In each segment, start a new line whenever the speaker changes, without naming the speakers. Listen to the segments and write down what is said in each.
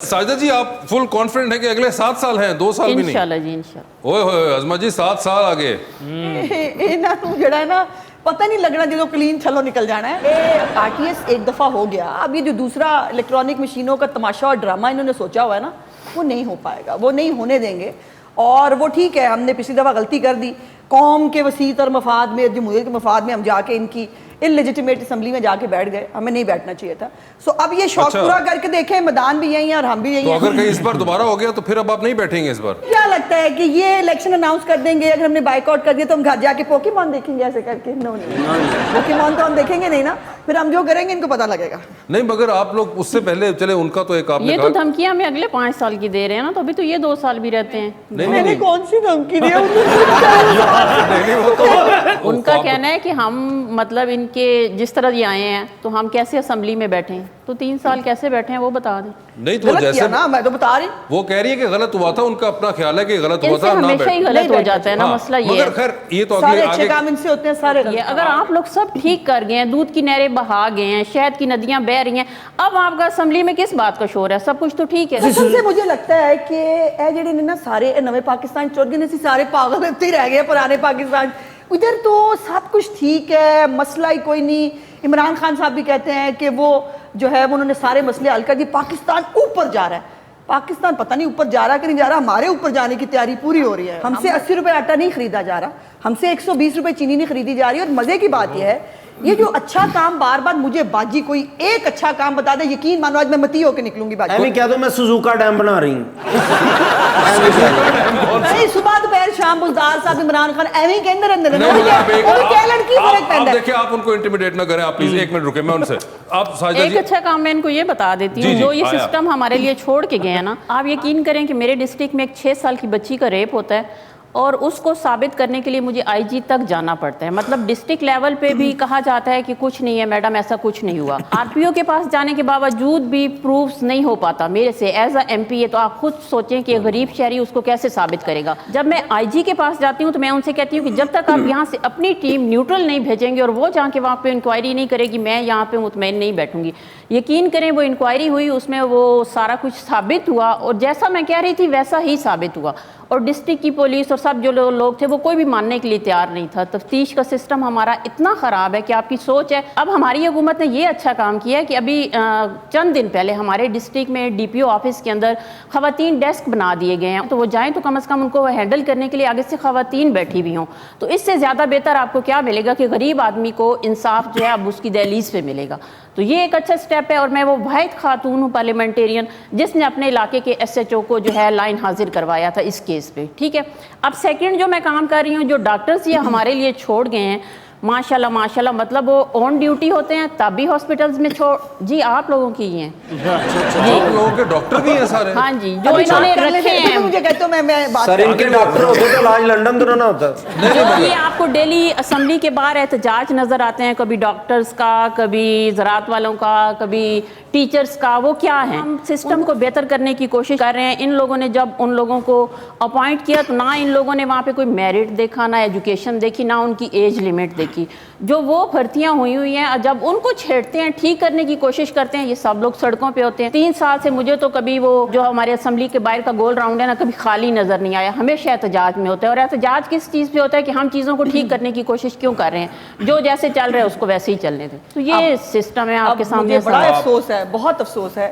ساجدہ جی آپ فل کانفیڈنٹ ہیں کہ اگلے 7 سال ہیں 2 سال بھی نہیں؟
انشاءاللہ جی انشاءاللہ.
اوئے ہوئے عظمت جی 7 سال آگے
ਇਹਨਾਂ ਨੂੰ ਜਿਹੜਾ ਹੈ ਨਾ ਪਤਾ ਨਹੀਂ ਲੱਗਣਾ ਜਦੋਂ क्लीन छलो निकल जाना है. आरटीएस एक दफ़ा हो गया, अब ये जो दूसरा इलेक्ट्रॉनिक मशीनों का तमाशा और ड्रामा इन्होंने सोचा हुआ है ना, वो नहीं हो पाएगा, वो नहीं होने देंगे. और वो ठीक है, हमने पिछली दफ़ा गलती कर दी, कौम के वसी तर मफाद में, जमहूरियत के मफाद में हम जाके इनकी इलेजिटिमेट असम्बली में जाके बैठ गए, हमें नहीं बैठना चाहिए था. सो अब ये शौक पूरा करके देखें, मैदान भी यही है और हम भी यही
तो
हैं.
अगर कहीं इस बार दोबारा हो गया तो फिर अब आप नहीं बैठेंगे इस बार?
क्या लगता है कि ये इलेक्शन अनाउंस कर देंगे, अगर हमने बाइकआउट कर दिया तो हम घर जाके पोकेमॉन देखेंगे ऐसे करके? नो नहीं, पोकेमॉन तो हम देखेंगे नहीं ना, फिर हम जो करेंगे इनको पता लगेगा.
नहीं, मगर आप लोग उससे पहले चले, उनका तो एक आपने
ये तो धमकियां हमें अगले 5 साल की दे रहे हैं ना, तो अभी तो ये 2 साल भी रहते हैं.
मैंने कौन सी धमकी दी?
उनका कहना है कि हम मतलब इनके जिस तरह ये आए हैं तो हम कैसे असम्बली में बैठे हैं, तो 3 साल कैसे बैठे हैं वो बता दें.
नहीं तो जैसे
ना, मैं तो बता रही,
वो कह रही है कि गलत हुआ था, उनका अपना ख्याल है कि गलत हुआ था, ना
हमेशा ही गलत हो जाता है ना, मसला ये
मगर खैर ये तो
सारे
अगले
अच्छे
आगे
काम इनसे होते हैं, सारे
ये अगर आप लोग सब ठीक कर गए हैं, दूध की नहरें बहा गए हैं, शहद की नदियां बह रही हैं, अब आपका असम्बली में किस बात का शोर है? सब कुछ तो ठीक है.
सबसे मुझे लगता है कि ये जेडे ने ना सारे नवे पाकिस्तान चुर गए, सारे पागल इतने ही रह गए पुराने पाकिस्तान. इधर तो सब कुछ ठीक है, मसला ही कोई नहीं. इमरान खान साहब भी कहते हैं कि वो जो है वो उन्होंने सारे मसले हल कर दिए, पाकिस्तान ऊपर जा रहा है. पाकिस्तान पता नहीं ऊपर जा रहा कि नहीं जा रहा, हमारे ऊपर जाने की तैयारी पूरी हो रही है. हमसे 80 रुपए आटा नहीं खरीदा जा रहा, हमसे 120 रुपए चीनी नहीं खरीदी जा रही. और मजे की बात यह है, ये जो अच्छा काम बार बार मुझे बाजी कोई एक अच्छा काम बता दे, यकीन मानो आज मैं मती होके निकलूंगी बाजी.
ऐਵੇਂ कह दो मैं सुजुका डैम बना रही हूँ.
नहीं, सुबह दोपहर शाम बुजदार साहब इमरान खान एवं के अंदर अंदर
देखिए आप उनको इंटिमिडेट ना करें. आप प्लीज 1 मिनट रुके, मैं उनसे आप साजिदा
एक
जी
अच्छा काम मैं इनको ये बता देती हूँ, जो ये सिस्टम हमारे लिए छोड़ के गए हैं ना, आप यकीन करें कि मेरे डिस्ट्रिक्ट में एक 6 साल की बच्ची का रेप होता है और उसको साबित करने के लिए मुझे आईजी तक जाना पड़ता है. मतलब डिस्ट्रिक्ट लेवल पे भी कहा जाता है कि कुछ नहीं है मैडम, ऐसा कुछ नहीं हुआ. आरपीओ के पास जाने के बावजूद भी प्रूफ्स नहीं हो पाता मेरे से एज अ एमपी है, तो आप खुद सोचें कि गरीब शहरी उसको कैसे साबित करेगा. जब मैं आईजी के पास जाती हूँ तो मैं उनसे कहती हूँ कि जब तक आप यहाँ से अपनी टीम न्यूट्रल नहीं भेजेंगे और वो जाके वहाँ पे इंक्वायरी नहीं करेगी, मैं यहाँ पे मुतमईन नहीं बैठूंगी. यकीन करें वो इंक्वायरी हुई, उसमें वो सारा कुछ साबित हुआ और जैसा मैं कह रही थी वैसा ही साबित हुआ. और डिस्ट्रिक्ट की पुलिस और सब जो लोग थे वो कोई भी मानने के लिए तैयार नहीं था. तफ्तीश का सिस्टम हमारा इतना ख़राब है कि आपकी सोच है. अब हमारी हुकूमत ने ये अच्छा काम किया है कि अभी चंद दिन पहले हमारे डिस्ट्रिक्ट में डीपीओ ऑफिस के अंदर ख़वातीन डेस्क बना दिए गए हैं, तो वो जाएँ तो कम से कम उनको हैंडल करने के लिए आगे से ख़वातीन बैठी हुई हों. तो इससे ज़्यादा बेहतर आपको क्या मिलेगा कि गरीब आदमी को इंसाफ जो है अब उसकी दहलीज पे मिलेगा. तो ये एक अच्छा स्टेप है. और मैं वो वाहिद खातून हूँ पार्लियामेंटेरियन जिसने अपने इलाके के एसएचओ को जो है लाइन हाजिर करवाया था इस केस पे. ठीक है, अब सेकंड जो मैं काम कर रही हूँ, जो डॉक्टर्स ये हमारे लिए छोड़ गए हैं माशाल्लाह माशाल्लाह, मतलब वो ऑन ड्यूटी होते हैं तब भी हॉस्पिटल्स में छोड़ जी आप लोगों की ही हैं.
आप लोगों के डॉक्टर भी हैं सारे?
हाँ जी, जो इन्होंने रखे हैं.
मुझे कहते हो मैं बात
सर इनके डॉक्टर होते तो इलाज लंदन तो ना होता.
जो ये आपको डेली असम्बली के बाहर एहतजाज नजर आते हैं, कभी डॉक्टर्स का, कभी ज़राअत वालों का, कभी टीचर्स का, वो क्या है? हम सिस्टम को बेहतर करने की कोशिश कर रहे हैं. इन लोगों ने जब उन लोगों को अपॉइंट किया तो ना इन लोगों ने वहाँ पे कोई मेरिट देखा, ना एजुकेशन देखी, ना उनकी एज लिमिट देखी. जो वो भर्तियां हुई हैं, जब उनको छेड़ते हैं, ठीक करने की कोशिश करते हैं, ये सब लोग सड़कों पे होते हैं. 3 साल से मुझे तो कभी वो जो हमारे असम्बली के बाहर का गोल राउंड है ना, कभी खाली नजर नहीं आया. हमेशा एहतजाज में होता है. और एहतजाज किस चीज़ पे होता है कि हम चीज़ों को ठीक करने की कोशिश क्यों कर रहे हैं, जो जैसे चल रहा है उसको वैसे ही चलने दें. तो ये सिस्टम है आपके सामने.
बड़ा अफसोस है, बहुत अफसोस है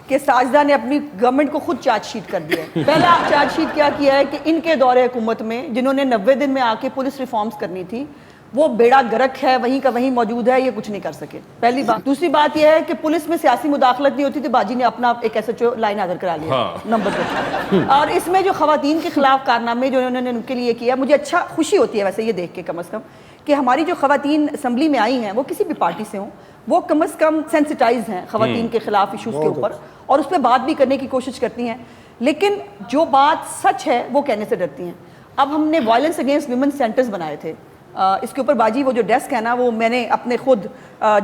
कि साजिदा ने अपनी गवर्नमेंट को खुद चार्जशीट कर दिया है. पहला चार्जशीट क्या किया है कि इनके दौरे हुकूमत में जिन्होंने 90 दिन में आके पुलिस रिफॉर्म्स करनी थी, वो बेड़ा गर्क है, वहीं का वहीं मौजूद है, ये कुछ नहीं कर सके. पहली बात. दूसरी बात यह है कि पुलिस में सियासी मुदाखलत नहीं होती थी, बाजी ने अपना एक एसएचओ लाइन हाजिर करा लिया. नंबर 2. और इसमें जो खवातीन के खिलाफ कारनामे जो उन्होंने उनके लिए किया, मुझे अच्छा खुशी होती है वैसे ये देख के कम अज़ कम कि हमारी जो खवातीन असम्बली में आई हैं वो किसी भी पार्टी से हों, वो कम अज़ कम सेंसिटाइज हैं खवातीन के खिलाफ इशूज़ के ऊपर और उस पर बात भी करने की कोशिश करती हैं. लेकिन जो बात सच है वो कहने से डरती हैं. अब हमने वायलेंस अगेंस्ट विमेन सेंटर्स बनाए थे. इसके ऊपर बाजी वो जो डेस्क है ना, वो मैंने अपने खुद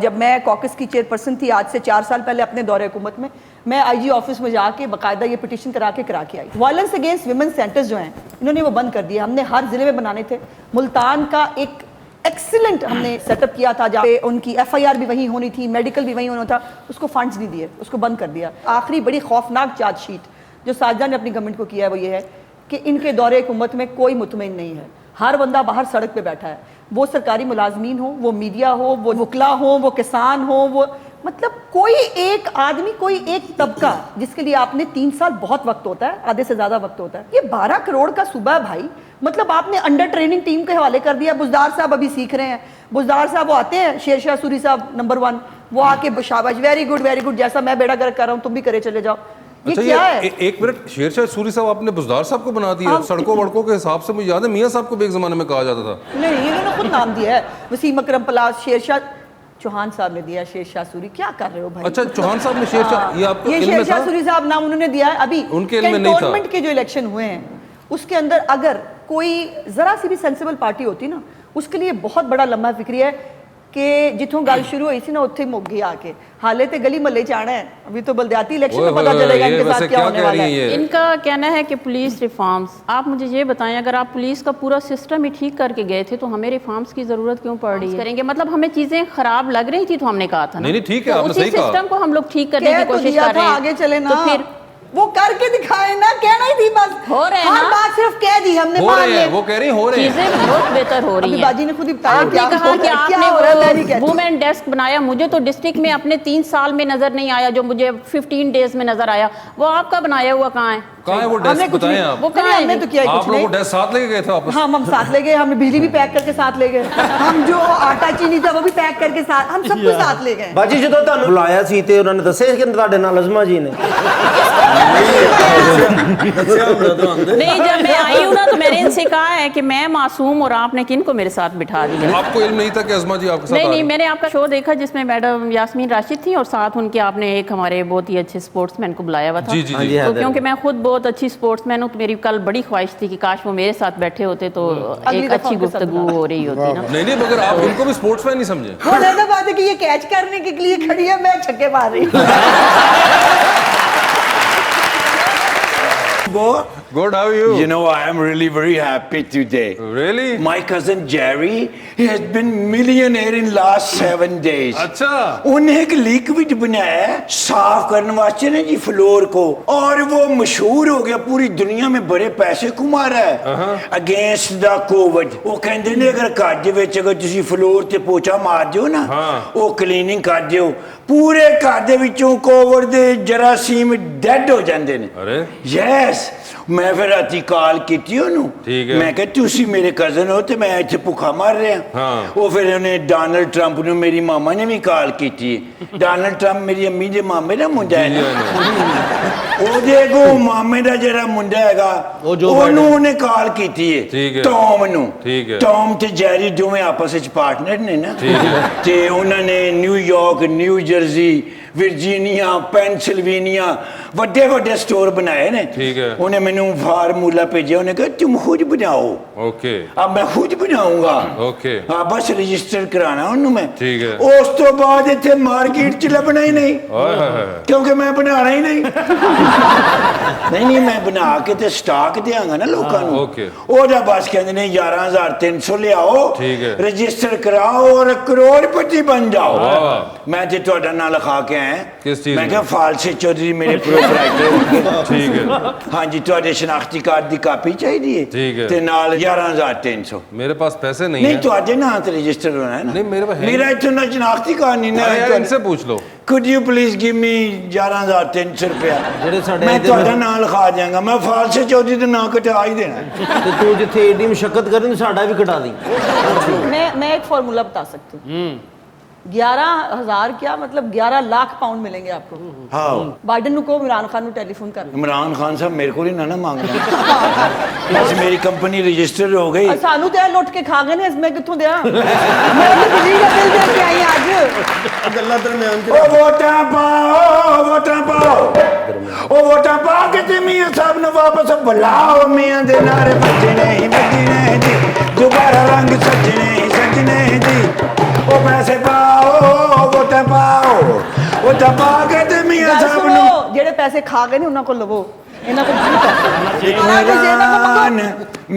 जब मैं कॉकस की चेयरपर्सन थी आज से 4 साल पहले अपने दौरे हुकूमत में, मैं आईजी ऑफिस में जाके बाकायदा ये पिटीशन करा के आई. वायलेंस अगेंस्ट विमेन सेंटर्स जो हैं इन्होंने वो बंद कर दिए. हमने हर ज़िले में बनाने थे. मुल्तान का एक एक्सीलेंट हमने सेटअप किया था, जहाँ पे उनकी FIR भी वहीं होनी थी, मेडिकल भी वहीं होना था, उसको फंड्स नहीं दिए, उसको बंद कर दिया। आखिरी बड़ी खौफनाक चार्जशीट जो साजिदा ने अपनी गवर्नमेंट को किया है वो ये है कि इनके दौरे हुकूमत में कोई मुतमईन नहीं है, हर बंदा बाहर सड़क पे बैठा है, वो सरकारी मुलाजमीन हो, वो मीडिया हो, वो वकला हो, वो किसान हो, वो मतलब कोई एक आदमी, कोई एक तबका जिसके लिए आपने 3 साल बहुत वक्त होता है, आधे से ज्यादा वक्त होता है। ये 12 करोड़ का सूबा है भाई, मतलब आपने अंडर ट्रेनिंग टीम के हवाले कर दिया। बुजदार साहब अभी सीख रहे हैं, बुजदार साहब वो आते हैं, शेर शाह सूरी साहब नंबर 1, वो आके शाबाश, वेरी गुड, जैसा मैं बेड़ा गर्क कर रहा हूँ तुम भी करे चले जाओ। ये
अच्छा,
क्या है?
एक मिनट, शेर शाह सूरी साहब आपने बुजदार साहब को बना दिया? सड़कों वड़कों के हिसाब से मुझे याद है मियां साहब को भी एक जमाने में कहा जाता था।
नहीं, इन्होंने खुद नाम दिया है, वसीम अकरम पलास, शेर शाह चौहान साहब ने दिया, शेर शाह सूरी। क्या कर रहे हो भाई?
अच्छा, चौहान साहब ने शेर शाह, ये आपको
ये
इल्म
शेर
में
शाह
था?
सूरी साहब नाम उन्होंने दिया है। अभी
उनके इल्म में नहीं था।
कैंटोनमेंट के जो इलेक्शन हुए हैं उसके अंदर अगर कोई जरा सी भी सेंसिबल पार्टी होती ना, उसके लिए बहुत बड़ा लम्हा फिक्री है कि जिथों गल शुरू हुई सी ना उत्थे मुक गई आके, हाले ते गली महल्ले च आना है, अभी तो बलदियाती इलेक्शन में पता चलेगा इनके साथ क्या होने वाला है।
इनका कहना है कि पुलिस रिफॉर्म्स, आप मुझे ये बताएं, अगर आप पुलिस का पूरा सिस्टम ही ठीक करके गए थे तो हमें रिफॉर्म्स की जरूरत क्यों पड़ रही है? करेंगे मतलब हमें चीजें खराब लग रही थी तो हमने कहा था ना,
नहीं ठीक है, आपने
उसी
सही कहा।
सिस्टम को हम लोग ठीक करने
कह
की
तो
कोशिश
दिया
कर रहे
था,
हैं।
आगे चले ना,
तो फिर
वो करके दिखाए ना, कहना ही थी बस,
हो रहे हैं
हर
ना?
बात सिर्फ कह दी हमने,
हो
मान
रहे
ले।
हैं, वो कह रही हैं, हो रहे हैं।
चीजें बहुत बेहतर हो रही
अभी
हैं।
बाजी ने खुद ही बताया
आपने
क्या
कहा
हो
कि
रहा है, क्या हो रहा है, मैं नहीं
आपने
कहती।
वुमेन डेस्क बनाया, मुझे तो डिस्ट्रिक्ट में अपने 3 साल में नजर नहीं आया, जो मुझे 15 डेज में नजर आया। वो आपका बनाया हुआ कहाँ है?
कहाँ है वो
हमने
डेस्क?
कुछ
बताएं
नहीं-
आप।
वो कहाँ है?
हमने तो किया ही
आप
कुछ
लोग
नहीं।
वो डेस्क साथ लेके गए थे वापस?
हम साथ ले गए, हमने बिजली भी पैक करके साथ ले गए, हम जो आटा चीनी था वो भी पैक करके साथ, हम सब कुछ साथ ले गए।
ਬਾਜੀ ਜਦੋਂ ਤੁਹਾਨੂੰ ਬੁਲਾਇਆ ਸੀ ਤੇ ਉਹਨਾਂ ਨੇ ਦੱਸਿਆ ਕਿ ਤੁਹਾਡੇ ਨਾਲ ਅਜ਼ਮਾ ਜੀ ਨੇ
नहीं, जब मैं आई हूँ ना तो मैंने इनसे कहा है कि मैं मासूम और आपने किन को मेरे साथ बिठा दिया।
आपको इल्म नहीं था कि अज़मा जी आपके साथ आ
नहीं,
रही हैं?
मैंने आपका शो देखा जिसमें मैडम यास्मीन राशिद थी और साथ उनके आपने एक हमारे बहुत ही अच्छे स्पोर्ट्समैन को बुलाया हुआ था।
जी, जी,
हाँ
जी।
जी,
तो
हाँ,
क्योंकि मैं खुद बहुत अच्छी स्पोर्ट्समैन हूँ तो मेरी कल बड़ी ख्वाहिश थी कि काश वो मेरे साथ बैठे होते तो
अगली
एक
दफा
अच्छी
उनके साथ
गुफ्तगू हो रही होती ना।
नहीं, मगर आप उनको भी स्पोर्ट्समैन नहीं समझे?
वो ज्यादा बात है कि ये कैच करने के लिए खड़ी है, मैं छक्के मार रही हूँ।
Good, how are you?
You know, I am really very happy today.
Really?
My cousin Jerry, he has been millionaire in last 7 days.
अच्छा।
उन्हें एक लिक्विड बनाया है साफ करने वास्ते ना जी फ्लोर को, और वो मशहूर हो गया, पूरी दुनिया में बड़े पैसे कमा रहा है अगेंस्ट द कोविड। वो कहते ने अगर घर दे विच अगर तुसी फ्लोर ते पोछा मार दियो ना, वो क्लीनिंग कर दियो, पूरे घर दे विचों कोविड दे जरासीम डेड हो जाते हैं।
अरे
यस, मैं फिर राती कॉल की
ठीक है।
मैं कहा तुसी मेरे कजन हो तो मैं इत्थे भुखा मर रहा।
हाँ।
वो फिर उन्हें डोनाल्ड ट्रंप ने, मेरी मामा ने भी कॉल की थी। डोनाल्ड ट्रंप मेरी अम्मी दे मामे दा मुंडा है ना, ਉਹਦੇ ਕੋ ਮਾਮੇ ਦਾ ਜਿਹੜਾ ਮੁੰਡਾ ਹੈਗਾ ਉਹਨੂੰ ਉਹਨੇ ਕਾਲ ਕੀਤੀ ਹੈ, ਟੌਮ ਨੂੰ। ਟੌਮ ਤੇ ਜੈਰੀ ਦੋਵੇਂ ਆਪਸ ਵਿੱਚ ਪਾਰਟਨਰ ਨੇ ਨਾ, ਤੇ ਉਹਨਾਂ ਨੇ New York, new jersey, Virginia, Pennsylvania ਵੱਡੇ ਵੱਡੇ स्टोर बनाए ने। उन्हें मैंने फार्मूला भेजा, उन्हें कहा तुम खुद बनाओ।
ओके।
अब मैं खुद बनाऊंगा।
ओके।
हाँ, बस रजिस्टर कराना उन्होंने मैं।
ठीक है।
उस तो बाद इतने मार्केट च लभना ही नहीं, क्योंकि मैं बनाना ही नहीं। नहीं, मैं बना के ते स्टॉक देंगा ना लोगों को।
ओके।
ओदा बस कहते ने 11,300 ले आओ, रजिस्टर कराओ और करोड़पति बन जाओ। मैं ते ਤੁਹਾਡਾ ਨਾਂ ਲਿਖਾ ਕੇ ਆਇਆ।
किस चीज?
मैं क्या फालसे चौधरी मेरे प्रोपराइटर होंगे।
ठीक है।
हाँ जी, ਤੁਹਾਡੇ शनाख्ती कार्ड की कापी चाहिए ते नाल 11,300।
मेरे पास पैसे नहीं
नहीं,
है।
ਤੁਹਾਡੇ ਨਾਂ ਤੇ रजिस्टर होना है ना।
नहीं, मेरे पास है।
मेरा इतना ना शनाख्ती कार्ड नहीं ना।
यार इनसे पूछ लो।
Could you please give me 11,300 रुपया?
ਜਿਹੜੇ ਸਾਡੇ
मैं ਤੁਹਾਡਾ ਨਾਂ ਲਿਖਾ ਦਿਆਂਗਾ। मैं फालसे चौधरी ਦਾ ਨਾਂ ਕਟਾ ਹੀ ਦੇਣਾ।
ਤੇ ਤੂੰ ਜਿੱਥੇ ਏਡੀ ਮੁਸ਼ਕਲ ਕਰਨ ਸਾਡਾ ਵੀ ਕਟਾ ਦੀ।
मैं एक फॉर्मूला बता सकती हूँ। 11,000 क्या मतलब 11 लाख पाउंड मिलेंगे आपको।
हाँ।
बाइडन को इमरान खान को टेलीफोन कर
इमरान खान साहब मेरे को ही ना मांगना। बस मेरी कंपनी रजिस्टर हो गई।
सानू तो लुट के खा गए ने, मैं कित्थों दिया? मैं तो बिजली का बिल दे के आई आज।
ਗੱਲਾਂ ਦਰਮਿਆਨ
ओ वोटां पाओ, वोटां पाओ, ओ वोटां पा के ते मियां साहब ने वापस बुलाओ। मियां दे नारे बजने दी, दोबारा रंग सजने दी। ओ पैसे पाओ, वोटां पा के ते मियां साहब ने।
ਜਿਹੜੇ ਪੈਸੇ ਖਾ ਗਏ ਨੇ ਉਹਨਾਂ ਕੋਲ ਲਵੋ, ਇਹਨਾਂ ਕੋਲ ਬਹੁਤ ਪੈਸੇ
इमरान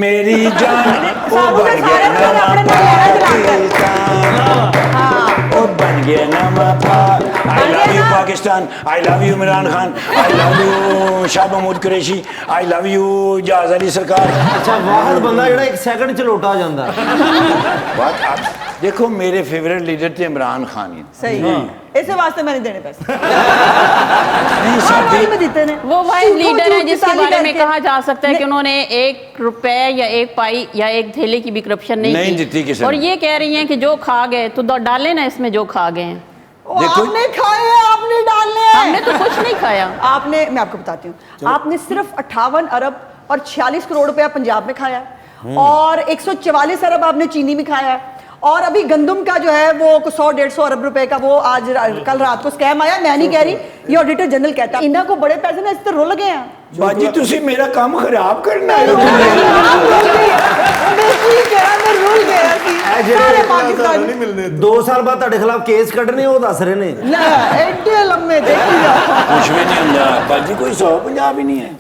मेरी जान ओ बन गया नवा पाकिस्तान ओ बन गया नवा I love you Pakistan I love you Imran Khan I love you Shah Mahmood Qureshi I love you जहाज अली सरकार
ਅੱਛਾ ਵਾਹਨ ਬੰਦਾ ਜਿਹੜਾ 1 ਸੈਕਿੰਡ ਚ ਲੋਟਾ ਜਾਂਦਾ
बात आप देखो मेरे फेवरेट लीडर थे इमरान खान ही
सही है इसे वास्ते मैंने देने पैसे
नहीं
हाँ,
साथी
में देते ने
वो वाइज
झूठो
लीडर है
झूठ
जिसके
ताली
बारे में
करके।
कहा जा सकता है कि उन्होंने 1 रुपए या 1 पाई या 1 थैले की भी करप्शन
नहीं
नहीं
जीती किसी
और
ने।
ये कह रही हैं कि जो खा गए तो डाले ना इसमें जो खा गए हैं।
वो
देखो-
आपने खाए हैं, आपने डालने हैं।
हमने तो कुछ नहीं खाया।
आपने मैं आपको बताती हूँ आपने सिर्फ 58 अरब और 46 करोड़ रुपया पंजाब में खाया है और 144 अरब आपने चीनी में खाया है और अभी गंदम का जो है वो 100-150 अरब रुपए का वो आज कल रात को स्कैम आया मैं नहीं कह रही ये ऑडिटर जनरल कहता है इन्हों को बड़े पैसे ना इस तरह रुल गए हैं
बाजी तुसी मेरा काम खराब करना है
मैं ठीक है मैं रुल गया थी सारे पाकिस्तान
2 साल ਬਾਅਦ ਤੁਹਾਡੇ ਖਿਲਾਫ ਕੇਸ ਕੱਢਣੇ ਉਹ ਦੱਸ ਰਹੇ ਨੇ
ना एडे लम्बे देखी जाओ
कुछ भी नहीं होंदा बाजी कोई 150 भी नहीं है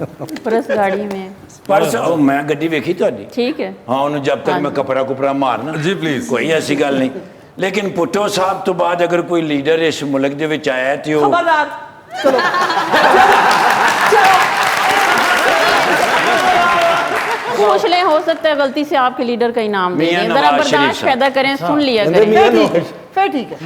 परस गाड़ी में
परस ओ मैं गड्डी वेखी ਤੁਹਾਡੀ
ठीक है।
हाँ ਉਹਨੂੰ जब तक मैं कपड़ा कुपड़ा मारना
जी, please।
कोई ऐसी गल नहीं लेकिन पुट्टो साहब तो बाद अगर कोई लीडर इस मुल्क ਦੇ ਵਿੱਚ ਆਇਆ ਤੇ ਉਹ
खबरदार चलो
पूछ लें हो सकता है गलती से आपके लीडर का इनाम दे
मियां
दें जरा
नवाज शरीफ
बर्दाश्त
साहब।
पैदा करें सुन लिया
कहते
करें
फिर ठीक है